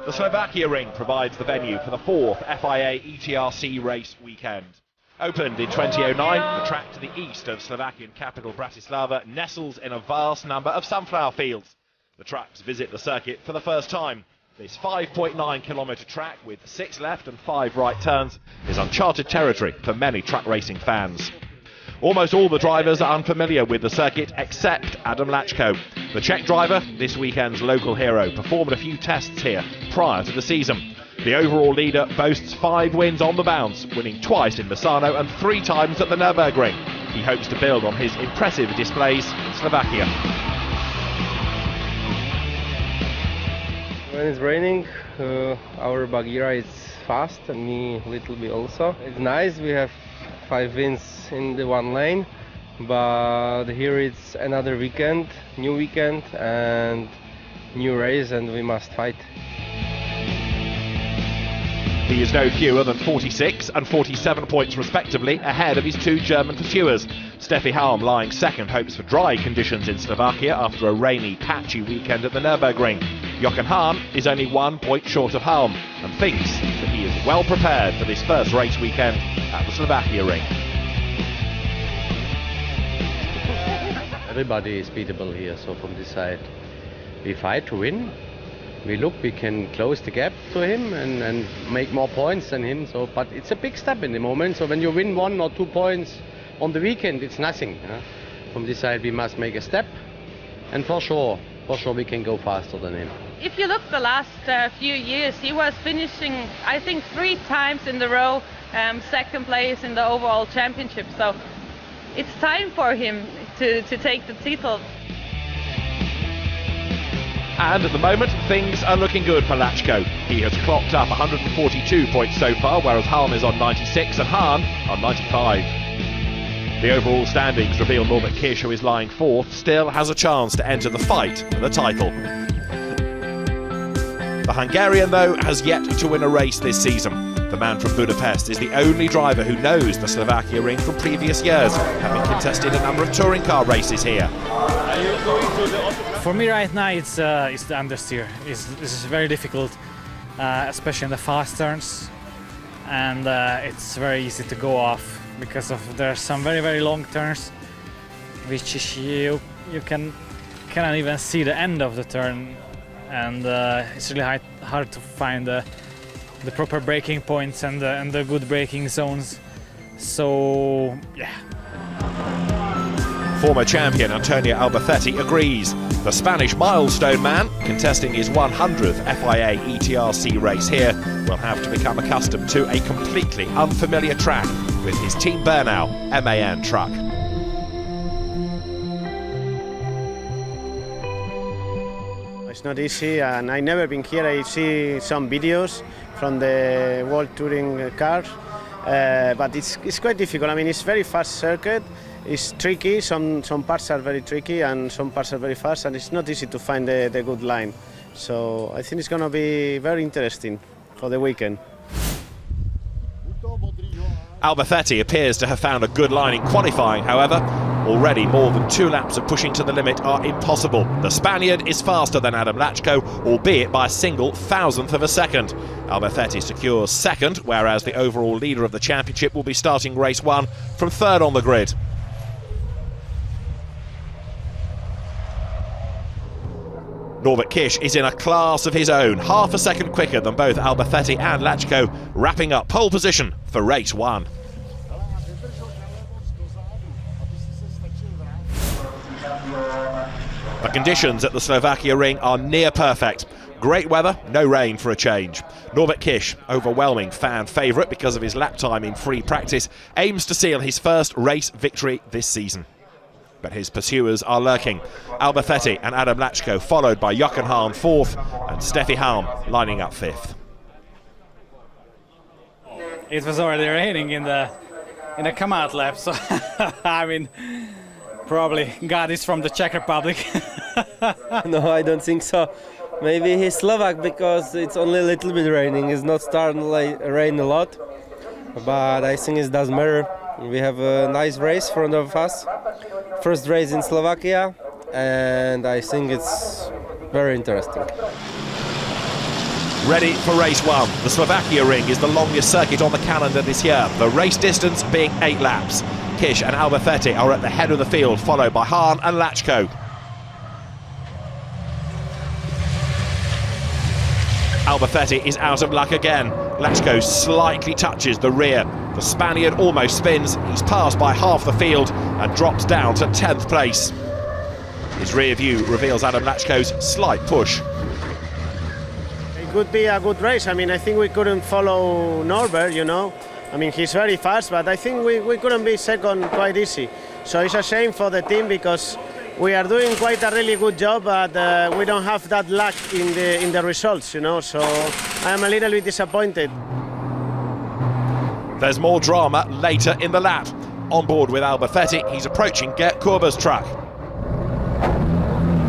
The Slovakia ring provides the venue for the fourth FIA ETRC race weekend. Opened in 2009, the track to the east of Slovakian capital Bratislava nestles in a vast number of sunflower fields. The trucks visit the circuit for the first time. This 5.9-kilometre track with 6 left and 5 right turns is uncharted territory for many truck racing fans. Almost all the drivers are unfamiliar with the circuit except Adam Lachko. The Czech driver, this weekend's local hero, performed a few tests here prior to the season. The overall leader boasts 5 wins on the bounce, winning twice in Misano and 3 times at the Nürburgring. He hopes to build on his impressive displays in Slovakia. When it's raining, our Bagheera is fast and me a little bit also. It's nice, we have 5 wins in the one lane, but here it's another weekend, new weekend and new race, and we must fight. He is no fewer than 46 and 47 points respectively ahead of his 2 German pursuers. Steffi Halm, lying second, hopes for dry conditions in Slovakia after a rainy, patchy weekend at the Nürburgring. Jochen Hahn is only 1 point short of Halm and thinks that he is well prepared for this first race weekend at the Slovakia ring. Everybody is beatable here, so from this side we fight to win. We look, we can close the gap to him and make more points than him. So, but it's a big step in the moment. So when you win 1 or 2 points on the weekend, it's nothing. From this side we must make a step, and for sure we can go faster than him. If you look the last few years, he was finishing, I think, 3 times in a row second place in the overall championship. So it's time for him to take the title. And at the moment, things are looking good for Lachko. He has clocked up 142 points so far, whereas Halm is on 96 and Hahn on 95. The overall standings reveal Norbert Kish, who is lying 4th, still has a chance to enter the fight for the title. The Hungarian, though, has yet to win a race this season. The man from Budapest is the only driver who knows the Slovakia ring from previous years, having contested a number of touring car races here. For me right now it's the understeer. This is very difficult, especially in the fast turns, and it's very easy to go off because there are some very long turns which you cannot even see the end of the turn, and it's really hard to find the proper braking points and the good braking zones. So yeah. Former champion Antonio Albacete agrees. The Spanish milestone man, contesting his 100th FIA ETRC race here, will have to become accustomed to a completely unfamiliar track with his Team Bernau MAN truck. It's not easy, and I've never been here. I see some videos from the World Touring cars, but it's quite difficult. I mean, it's very fast circuit. It's tricky, some parts are very tricky and some parts are very fast, and it's not easy to find the good line. So I think it's going to be very interesting for the weekend. Albacete appears to have found a good line in qualifying, however. Already more than 2 laps of pushing to the limit are impossible. The Spaniard is faster than Adam Lachko, albeit by a single thousandth of a second. Albacete secures 2nd, whereas the overall leader of the championship will be starting race 1 from 3rd on the grid. Norbert Kish is in a class of his own, half a second quicker than both Albacete and Lachko, wrapping up pole position for race 1. The conditions at the Slovakia ring are near perfect. Great weather, no rain for a change. Norbert Kish, overwhelming fan favourite because of his lap time in free practice, aims to seal his first race victory this season. But his pursuers are lurking. Albacete and Adam Lachko followed by Jochen Hahn 4th and Steffi Halm lining up 5th. It was already raining in the come-out lap, so I mean, Probably God is from the Czech Republic. No, I don't think so. Maybe he's Slovak because it's only a little bit raining. It's not starting to rain a lot, but I think it doesn't matter. We have a nice race in front of us. First race in Slovakia, and I think it's very interesting. Ready for race 1. The Slovakia ring is the longest circuit on the calendar this year, the race distance being 8 laps. Kish and Albafetti are at the head of the field, followed by Hahn and Lachko. Albafetti is out of luck again. Lachko slightly touches the rear. The Spaniard almost spins. He's passed by half the field and drops down to 10th place. His rear view reveals Adam Lachko's slight push. It could be a good race. I mean, I think we couldn't follow Norbert, you know. I mean, he's very fast, but I think we couldn't be second quite easy. So it's a shame for the team because we are doing quite a really good job, but we don't have that luck in the results, you know. So I am a little bit disappointed. There's more drama later in the lap. On board with Albafetti, he's approaching Gert Kurber's truck.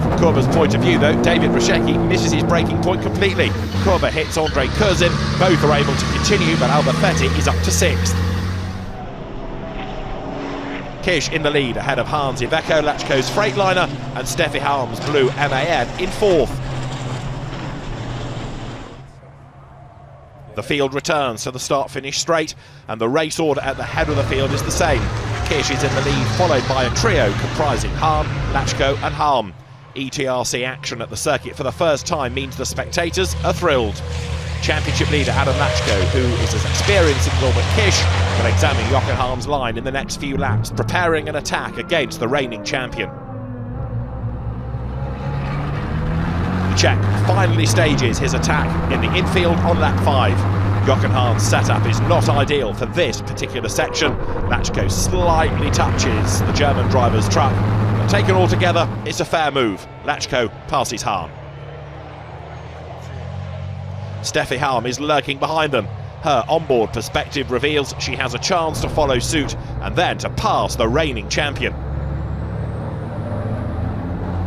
From Kurber's point of view, though, David Rashecki misses his braking point completely. Kurber hits Andrei Kurzin. Both are able to continue, but Albafetti is up to 6th. Kish in the lead ahead of Hans Iveco, Lachko's Freightliner, and Steffi Halm's Blue MAN in 4th. The field returns to the start-finish straight, and the race order at the head of the field is the same. Kish is in the lead, followed by a trio comprising Hahn, Lachko and Halm. ETRC action at the circuit for the first time means the spectators are thrilled. Championship leader Adam Lachko, who is as experienced as Norbert Kish, will examine Jochen Halm's line in the next few laps, preparing an attack against the reigning champion. The Czech finally stages his attack in the infield on lap 5. Jochen Halm's setup is not ideal for this particular section. Lachko slightly touches the German driver's truck, but taken all together, it's a fair move. Lachko passes Halm. Steffi Halm is lurking behind them. Her onboard perspective reveals she has a chance to follow suit and then to pass the reigning champion.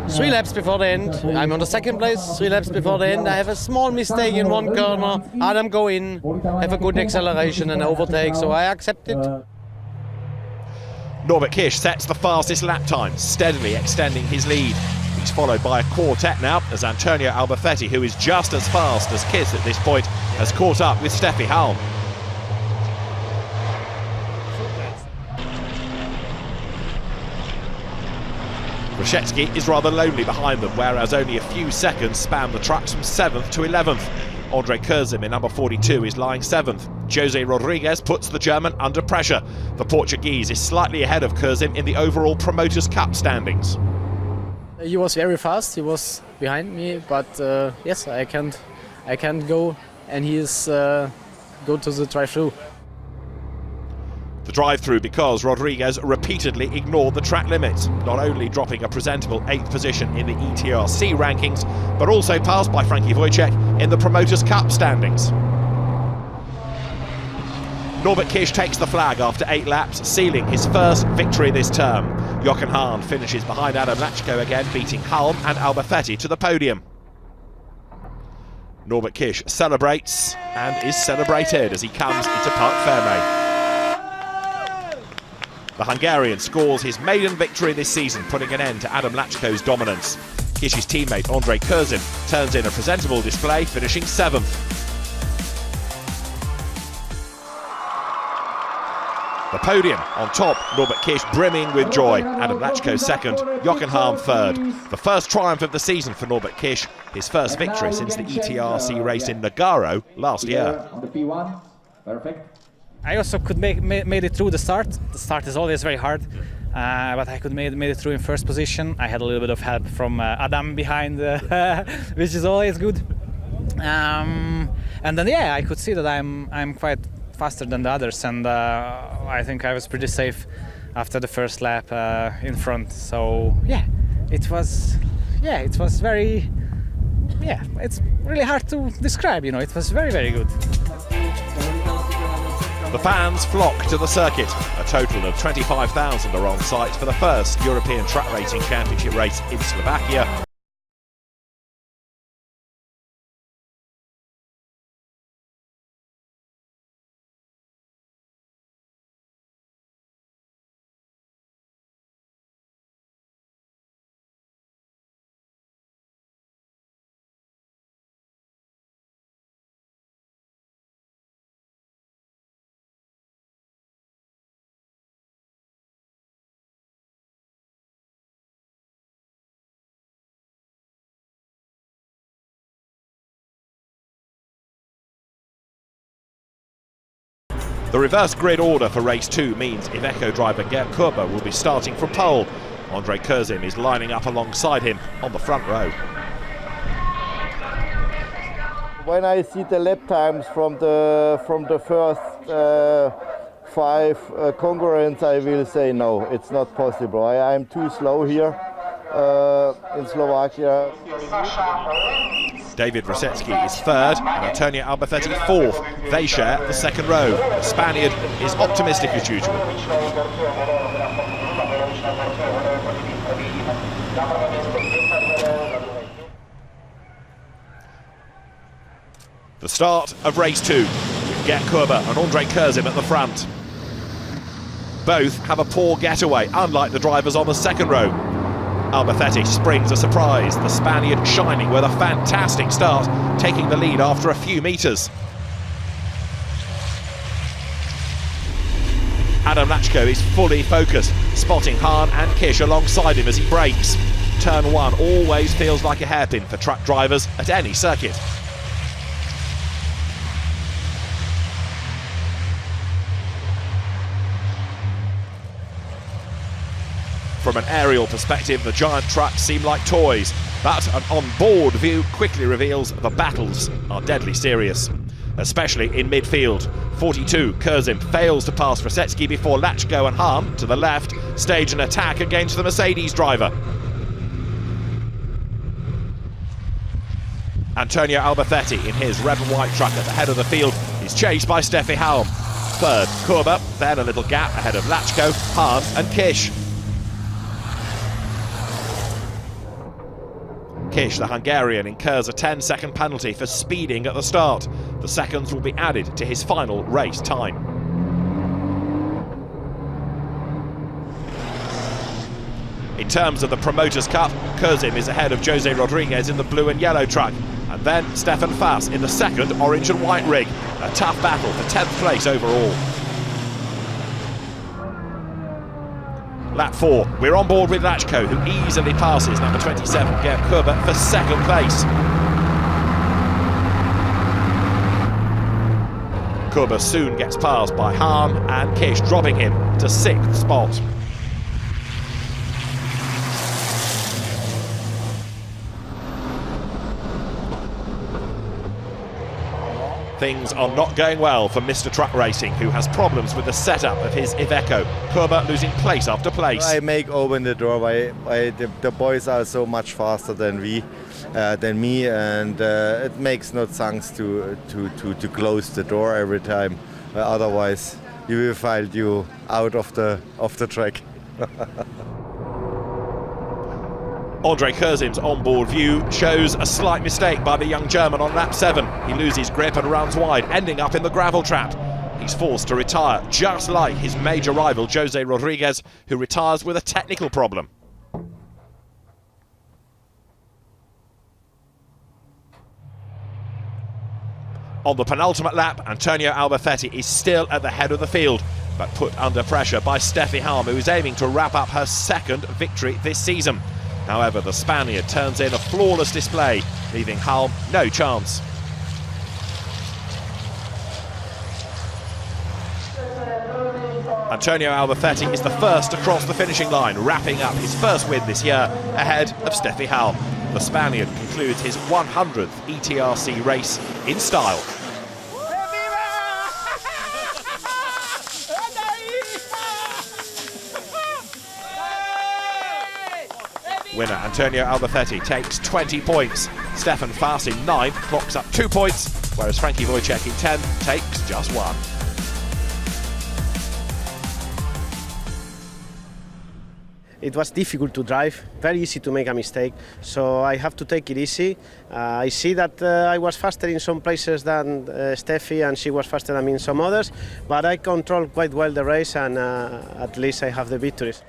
3 laps before the end, I'm on the 2nd place. 3 laps before the end, I have a small mistake in one corner. Adam go in, have a good acceleration and overtake, so I accept it. Norbert Kish sets the fastest lap time, steadily extending his lead. He's followed by a quartet now, as Antonio Albafetti, who is just as fast as Kiss at this point, has caught up with Steffi Halm. Rashecki is rather lonely behind them, whereas only a few seconds span the trucks from 7th to 11th. Andrei Kurzin in number 42 is lying 7th. Jose Rodriguez puts the German under pressure. The Portuguese is slightly ahead of Kurzin in the overall Promoters' Cup standings. He was very fast, he was behind me, but yes, I can't go, and he is go to the drive-through. The drive-through because Rodriguez repeatedly ignored the track limits, not only dropping a presentable 8th position in the ETRC rankings, but also passed by Frankie Wojciech in the Promoters' Cup standings. Norbert Kish takes the flag after 8 laps, sealing his first victory this term. Jochen Hahn finishes behind Adam Lachko again, beating Halm and Albafetti to the podium. Norbert Kish celebrates and is celebrated as he comes into Parc Fermé. The Hungarian scores his maiden victory this season, putting an end to Adam Lachko's dominance. Kish's teammate Andrei Kurzin turns in a presentable display, finishing 7th. The podium on top, Norbert Kish brimming with joy. Adam Lachko 2nd, Jochen Halm 3rd. The first triumph of the season for Norbert Kish, his first victory since the ETRC race in Nogaro last year. I also could made it through the start. The start is always very hard, but I could made it through in first position. I had a little bit of help from Adam behind, which is always good. And then yeah, I could see that I'm quite faster than the others, and I think I was pretty safe after the first lap in front. So yeah, it was very, it's really hard to describe. You know, it was very, very good. The fans flock to the circuit. A total of 25,000 are on site for the first European Track Racing Championship race in Slovakia. The reverse grid order for race 2 means Iveco driver Gert Kuba will be starting from pole. Ondrej Kurzim is lining up alongside him on the front row. When I see the lap times from the first 5 concurrents, I will say no, it's not possible. I'm too slow here in Slovakia. David Rosetsky is third and Antonio Albafetti fourth. They share the second row. The Spaniard is optimistic as usual. The start of race 2 with Gert Kuba and Ondrej Kurzim at the front. Both have a poor getaway, unlike the drivers on the second row. Albafetti springs a surprise, the Spaniard shining with a fantastic start, taking the lead after a few metres. Adam Lachko is fully focused, spotting Hahn and Kish alongside him as he brakes. Turn 1 always feels like a hairpin for truck drivers at any circuit. From an aerial perspective, the giant trucks seem like toys, but an on-board view quickly reveals the battles are deadly serious, especially in midfield. 42, Kurzim fails to pass Rosetsky before Lachko and Hahn, to the left, stage an attack against the Mercedes driver. Antonio Albafetti in his red and white truck at the head of the field is chased by Steffi Halm. Third, Kuba, then a little gap ahead of Lachko, Hahn and Kish. Kish, the Hungarian, incurs a 10-second penalty for speeding at the start. The seconds will be added to his final race time. In terms of the Promoters' Cup, Kurzim is ahead of Jose Rodriguez in the blue and yellow truck, and then Stefan Fass in the second orange and white rig. A tough battle for 10th place overall. Lap 4, we're on board with Lachko, who easily passes number 27, Gert Kuba, for second place. Kuba soon gets passed by Hahn and Kish, dropping him to 6th spot. Things are not going well for Mr. Truck Racing, who has problems with the setup of his Iveco. Kuba losing place after place. I make open the door. The boys are so much faster than me, and it makes no sense to close the door every time. Otherwise, you will find you out of the track. Ondrej Kurzim's onboard view shows a slight mistake by the young German on lap 7. He loses grip and runs wide, ending up in the gravel trap. He's forced to retire, just like his major rival Jose Rodriguez, who retires with a technical problem. On the penultimate lap, Antonio Albafetti is still at the head of the field, but put under pressure by Steffi Halm, who is aiming to wrap up her second victory this season. However, the Spaniard turns in a flawless display, leaving Halm no chance. Antonio Albafetti is the first to cross the finishing line, wrapping up his first win this year ahead of Steffi Halm. The Spaniard concludes his 100th ETRC race in style. Winner Antonio Albafetti takes 20 points. Stefan Fass in 9th clocks up 2 points, whereas Frankie Wojciech in 10th takes just 1. it was difficult to drive, very easy to make a mistake, so I have to take it easy. I see that I was faster in some places than Steffi, and she was faster than me in some others, but I controlled quite well the race, and at least I have the victories.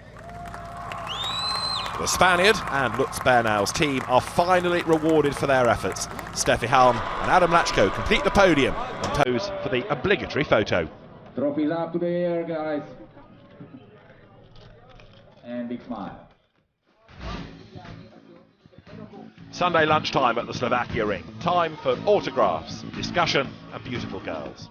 The Spaniard and Lutz Bernau's team are finally rewarded for their efforts. Steffi Halm and Adam Lachko complete the podium and pose for the obligatory photo. Trophies up to the air, guys. And big smile. Sunday lunchtime at the Slovakia ring. Time for autographs, discussion and beautiful girls.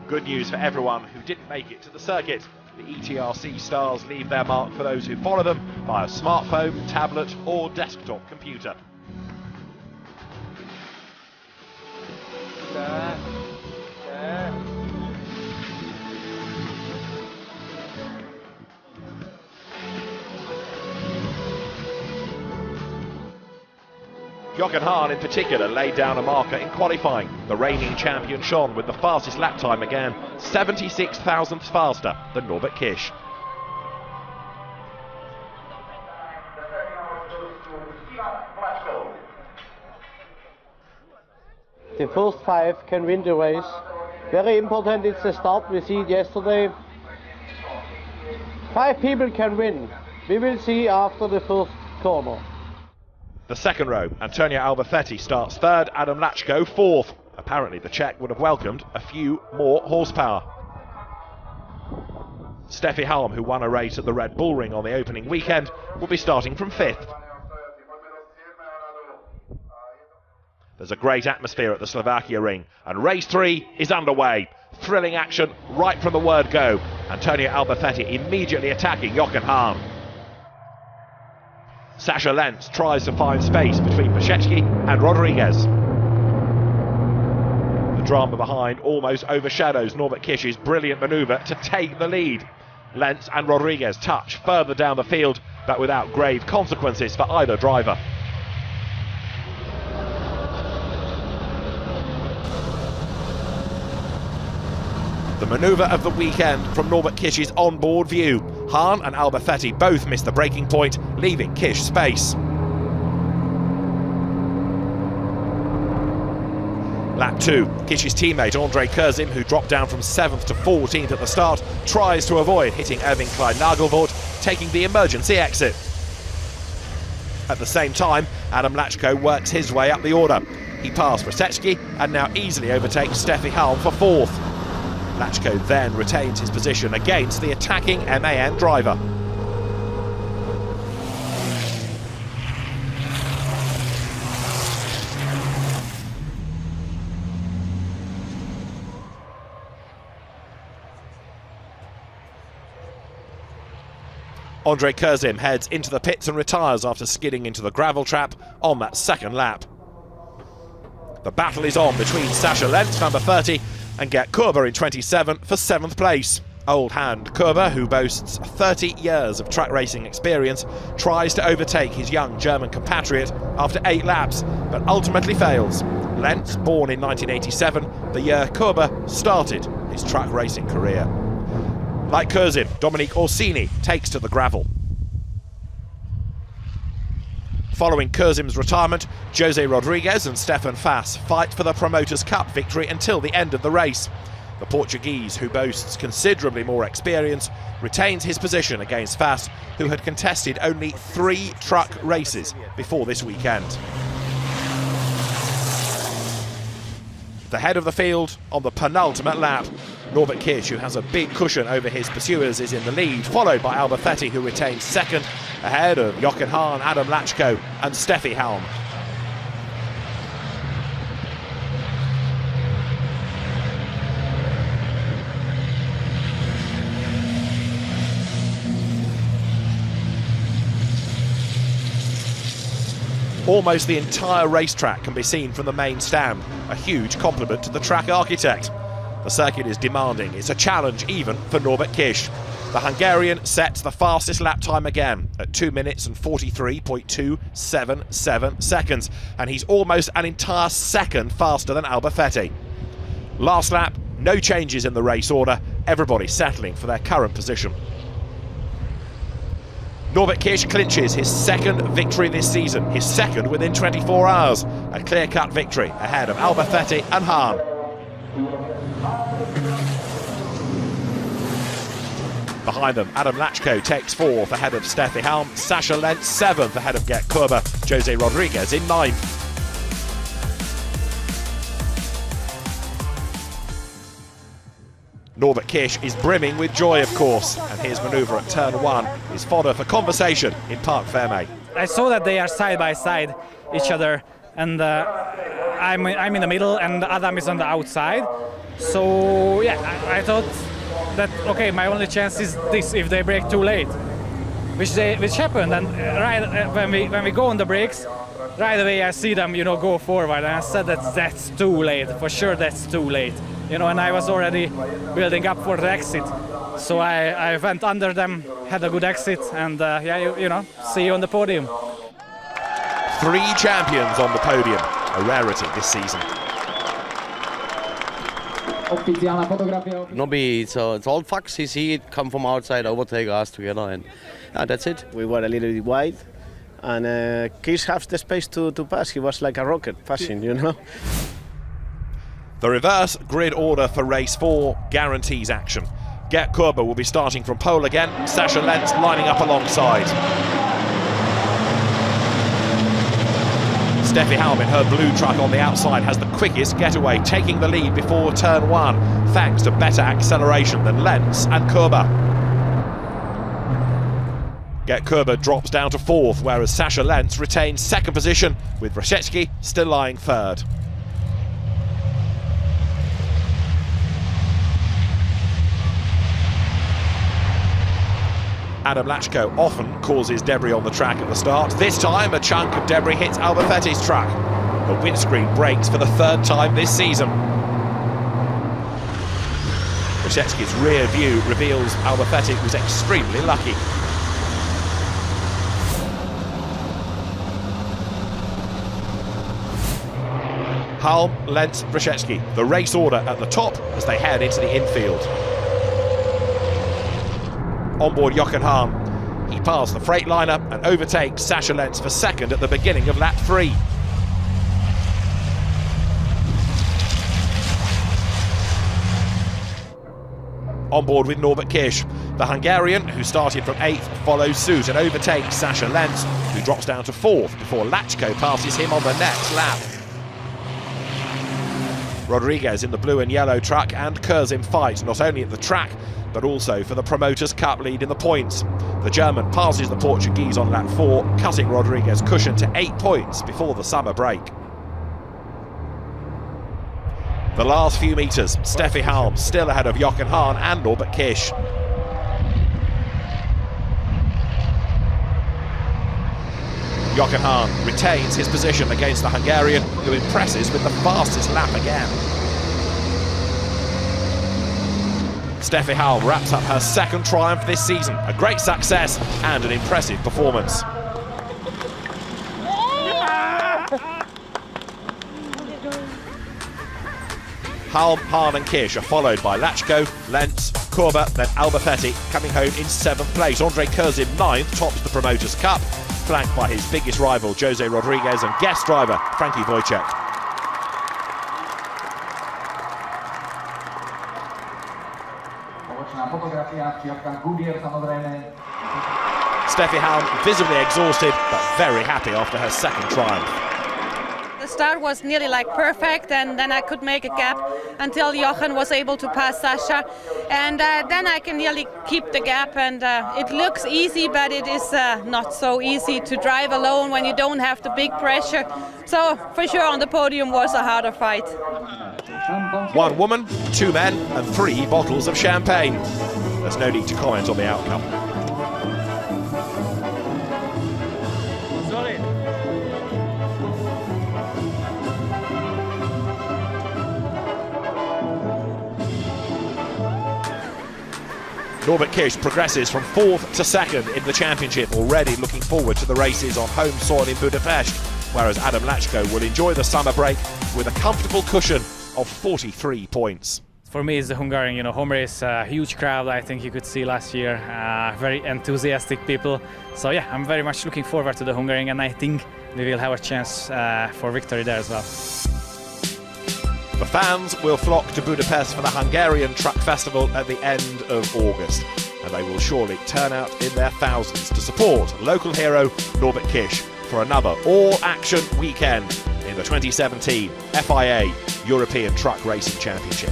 Good news for everyone who didn't make it to the circuit. The ETRC stars leave their mark for those who follow them via smartphone, tablet or desktop computer. Jochen Hahn in particular laid down a marker in qualifying. The reigning champion shone with the fastest lap time again, 76 thousandths faster than Norbert Kisch. The first 5 can win the race. Very important, it's the start. We see it yesterday. 5 people can win. We will see after the first corner. The second row, Antonio Albafetti starts third, Adam Lachko fourth. Apparently the Czech would have welcomed a few more horsepower. Steffi Halm, who won a race at the Red Bull Ring on the opening weekend, will be starting from fifth. There's a great atmosphere at the Slovakia ring, and race 3 is underway. Thrilling action right from the word go. Antonio Albafetti immediately attacking Jochen Hahn. Sasha Lentz tries to find space between Paszecki and Rodriguez. The drama behind almost overshadows Norbert Kisch's brilliant manoeuvre to take the lead. Lentz and Rodriguez touch further down the field, but without grave consequences for either driver. The manoeuvre of the weekend from Norbert Kisch's onboard view. Hahn and Albafetti both missed the braking point, leaving Kisch space. Lap 2, Kisch's teammate Andre Kurzim, who dropped down from 7th to 14th at the start, tries to avoid hitting Erwin Klein-Nagelvoort, taking the emergency exit. At the same time, Adam Lachko works his way up the order. He passed Paszecki and now easily overtakes Steffi Halm for 4th. Lachko then retains his position against the attacking MAN driver. Andre Kurzim heads into the pits and retires after skidding into the gravel trap on that second lap. The battle is on between Sasha Lentz, number 30, and Gert Kurber in 27 for 7th place. Old hand Kurber, who boasts 30 years of track racing experience, tries to overtake his young German compatriot after 8 laps, but ultimately fails. Lentz, born in 1987, the year Kurber started his track racing career. Like Kurzim, Dominique Orsini takes to the gravel. Following Kurzim's retirement, Jose Rodriguez and Stefan Fass fight for the Promoters' Cup victory until the end of the race. The Portuguese, who boasts considerably more experience, retains his position against Fass, who had contested only 3 truck races before this weekend. The head of the field on the penultimate lap. Norbert Kisch, who has a big cushion over his pursuers, is in the lead, followed by Albafetti, who retains second, ahead of Jochen Hahn, Adam Lachko and Steffi Halm. Almost the entire racetrack can be seen from the main stand, a huge compliment to the track architect. The circuit is demanding, it's a challenge even for Norbert Kisch. The Hungarian sets the fastest lap time again at 2 minutes and 43.277 seconds, and he's almost an entire second faster than Albafetti. Last lap, no changes in the race order, everybody settling for their current position. Norbert Kish clinches his second victory this season, his second within 24 hours. A clear-cut victory ahead of Albafetti and Hahn. Behind them, Adam Lachko takes 4th ahead of Steffi Halm, Sasha Lentz 7th ahead of Gert Körber, Jose Rodriguez in 9th. Norbert Kish is brimming with joy, of course, and his manoeuvre at turn 1 is fodder for conversation in Parc Fermé. I saw that they are side by side each other, and I'm in the middle and Adam is on the outside. So yeah, I thought that okay, my only chance is this if they brake too late, which happened. And right when we go on the brakes, right away I see them go forward, and I said that's too late for sure. That's too late, and I was already building up for the exit. So I went under them, had a good exit, and yeah, see you on the podium. 3 champions on the podium, a rarity this season. Nobby, it's all facts. He see it come from outside, overtake us together, and that's it. We were a little bit wide, and Kish has the space to pass. He was like a rocket passing, The reverse grid order for race 4 guarantees action. Gert Körber will be starting from pole again, Sasha Lentz lining up alongside. Steffi Halm in her blue truck on the outside has the quickest getaway, taking the lead before turn 1, thanks to better acceleration than Lentz and Körber. Gert Körber drops down to 4th, whereas Sasha Lentz retains 2nd position, with Brzezinski still lying 3rd. Adam Lachko often causes debris on the track at the start. This time, a chunk of debris hits Albafetti's truck. The windscreen breaks for the 3rd time this season. Brzezinski's rear view reveals Albafetti was extremely lucky. Halm, Lentz, Brzezinski. The race order at the top as they head into the infield. On board Jochen Hahn, he passed the Freightliner and overtakes Sasha Lentz for 2nd at the beginning of lap 3. On board with Norbert Kish. The Hungarian, who started from 8th, follows suit and overtakes Sasha Lentz, who drops down to 4th before Lachko passes him on the next lap. Rodriguez in the blue and yellow truck and Kurzim fight not only at the track but also for the Promoters' Cup lead in the points. The German passes the Portuguese on lap 4, cutting Rodriguez's cushion to 8 points before the summer break. The last few metres, Steffi Halm still ahead of Jochen Hahn and Norbert Kish. Jochen Hahn retains his position against the Hungarian, who impresses with the fastest lap again. Steffi Halm wraps up her 2nd triumph this season, a great success and an impressive performance. Halm, Hahn and Kish are followed by Lachko, Lentz, Körber, then Albafetti coming home in 7th place. Andre Kurzim 9th tops the Promoters' Cup, flanked by his biggest rival Jose Rodriguez and guest driver Frankie Wojciech. Steffi Halm visibly exhausted but very happy after her 2nd triumph. The start was nearly like perfect, and then I could make a gap until Jochen was able to pass Sasha, and then I can nearly keep the gap, and it looks easy, but it is not so easy to drive alone when you don't have the big pressure. So for sure on the podium was a harder fight. 1 woman, 2 men and 3 bottles of champagne. There's no need to comment on the outcome. Norbert Kish progresses from 4th to 2nd in the championship, already looking forward to the races on home soil in Budapest, whereas Adam Lachko will enjoy the summer break with a comfortable cushion of 43 points. For me, it's the Hungarian, home race, huge crowd. I think you could see last year, very enthusiastic people. So yeah, I'm very much looking forward to the Hungarian, and I think we will have a chance for victory there as well. The fans will flock to Budapest for the Hungarian Truck Festival at the end of August, and they will surely turn out in their thousands to support local hero Norbert Kish for another all-action weekend in the 2017 FIA European Truck Racing Championship.